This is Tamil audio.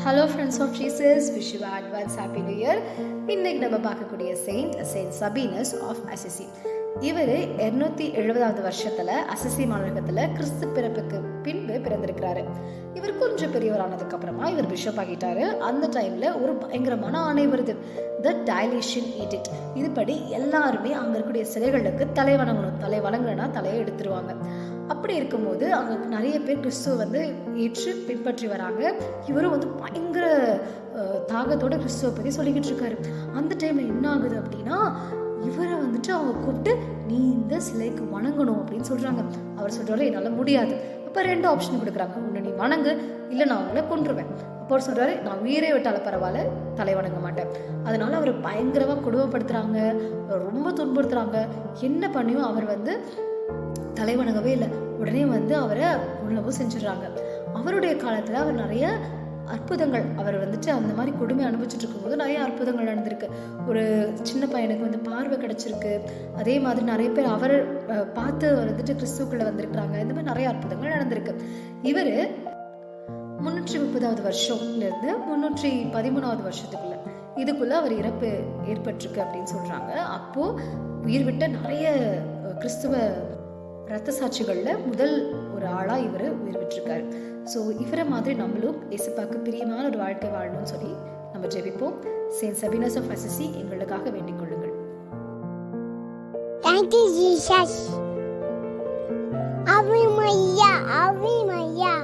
Hello friends of Jesus, wish you advance happy new year. இன்னைக்கு நம்ம பார்க்கக்கூடிய செயின்ட் சபீனஸ் ஆஃப் அசிசி. இவர் 270வது வருஷத்துல அசிசி மாநகரத்துல கிறிஸ்து பிறப்புக்கு பின்பு பிறந்திருக்கிறாரு. இவர் கொஞ்சம் பெரியவரானதுக்கு அப்புறமா இவர் பிஷப் ஆகிட்டாரு. அந்த டைம்ல ஒரு பயங்கரமான ஆணை வருது, த டைலேஷன் எடிக்ட். இதுபடி எல்லாருமே அங்க இருக்கக்கூடிய சிலைகளுக்கு தலை வணங்கணும். தலை வணங்கலன்னா தலையை எடுத்துருவாங்க. அப்படி இருக்கும்போது அங்க நிறைய பேர் கிறிஸ்துவ ஏற்று பின்பற்றி வராங்க. இவரும் பயங்கர தாகத்தோட கிறிஸ்துவ பத்தி சொல்லிக்கிட்டு இருக்காரு. அந்த டைம்ல என்ன ஆகுது அப்படின்னா, இவரை அவங்க கூப்பிட்டு நீ இந்த சிலைக்கு வணங்கணும் அப்படின்னு சொல்றாங்க. அவர் சொல்றாரு என்னால முடியாது. அப்ப 2 ஆப்ஷன் கொடுக்குறாங்க, ஒண்ணு நீ வணங்கு, இல்ல நான் உங்களை கொன்றுவேன். அப்போ அவர் சொல்றாரு நான் உயிரே விட்டால பரவாயில்ல, தலை வணங்க மாட்டேன். அதனால அவர் பயங்கரமா கொடுமைப்படுத்துறாங்க, ரொம்ப துன்புறுத்துறாங்க. என்ன பண்ணியும் அவர் தலை வணங்கவே இல்லை. உடனே அவரை உணவு செஞ்சிடறாங்க. அவருடைய காலத்துல அவர் நிறைய அற்புதங்கள், அவர் அந்த மாதிரி கொடுமை அனுபவிச்சுட்டு இருக்கும்போது நிறைய அற்புதங்கள் நடந்திருக்கு. ஒரு சின்ன பையனுக்கு பார்வை கிடைச்சிருக்கு. அதே மாதிரி நிறைய பேர் அவரை பார்த்து கிறிஸ்துக்குள்ள வந்திருக்கிறாங்க. இந்த மாதிரி நிறைய அற்புதங்கள் நடந்திருக்கு. இவரு 330வது வருஷம்ல இருந்து 313வது வருஷத்துக்குள்ள இதுக்குள்ள அவர் இறப்பு ஏற்பட்டிருக்கு அப்படின்னு சொல்றாங்க. அப்போ உயிர் விட்ட நிறைய கிறிஸ்துவ ரத்த சாட்சிகள்ல முதல் ஒரு ஆளா இவர் உயிர் விட்டிருக்காரு. ஸோ இவரை மாதிரி நம்மளும் இயேசுவுக்கு பிரியமான ஒரு வாழ்க்கை வாழணும்னு சொல்லி நம்ம ஜெபிப்போம். செயின்ட் சபீனஸ் ஆஃப் அசிசி எங்களுக்காக வேண்டிக் கொள்ளுங்கள். Thank you, Jesus. Ave Maria, Ave Maria.